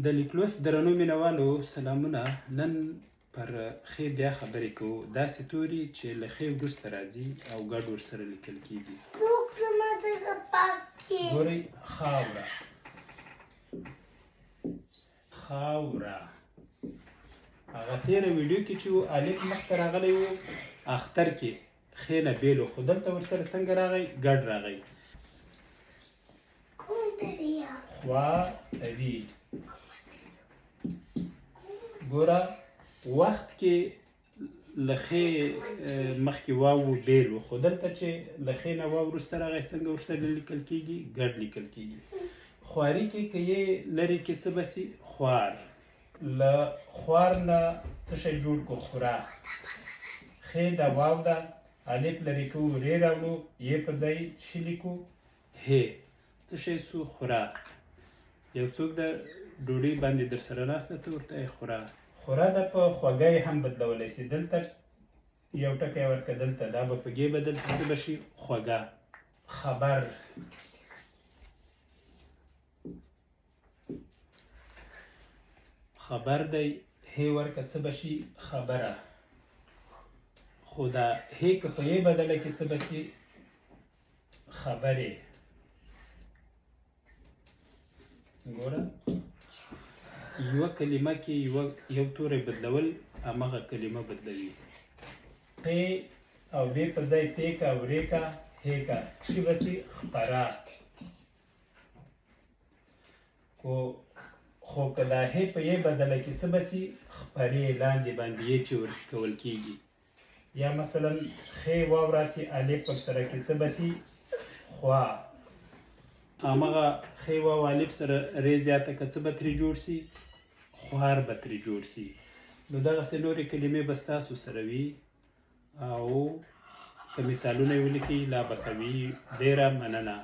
د لیکلوست درنو مینوالو سلامونه. نن پر خ بیا خبرې کوو. داسې توري چې له خ وروسته راځي او ګډ ورسره لیکل کېږي. ګورئ، خاوره، خاوره. هغه تېره ویډیو کې چې و الف مخته راغلی و اختر کې خ نه بېل و، خو دلته ورسره څنګه راغی؟ ګډ راغی. خواري. ګوره وخت کې له خ مخکې واو بېل و، خو دلته چې له خ نه واو وروسته راغی څنګه ورسره لیکل کېږي؟ ګډ لیکل کېږي. خواري کې که یې لرې کې څه به سي؟ خوار. له خوار نه څه شی جوړ کړو؟ خوره. خ د واو ده، الف لرې کوو، ری راوړو، یې په ځای شي لیکو ه. څه شی سو؟ خوره. یو څوک د ډوډۍ باندې در سره ناسته ته ورته یې خوره. خوره ده په خوږه یې هم بدلولی سي. دلته یو ټکی ورکړه، دلته دا به په ګې بدل شي، څه به شي؟ خوږه. خبر. خبر دی، هی ورکړه، څه به شي؟ خبره. خو دا هی که په یې بدله کې څه به سي؟ خبرې. ګوره یوه کلمه کې یو توری بدلول همغه کلمه بدلوي. ق او ب په ځای ت که او ری که هی که شي به سي؟ خپره. خو که دا هی په یې بدله کې څه به سي؟ خپرې. لاندې باندې یې چې ورکول کېږي. یا مثلا خ واو راسي الف ورسره کې څه به سي؟ خوا. همغه خ واو الف سره ری زیاته که څه به ترې جوړ سي؟ خوار به ترې جوړ سي. نو دغسې نورې کلمې به ستاسو سره وي او که مثالونه یې ولیکئ لا به ښه وي. ډېره مننه.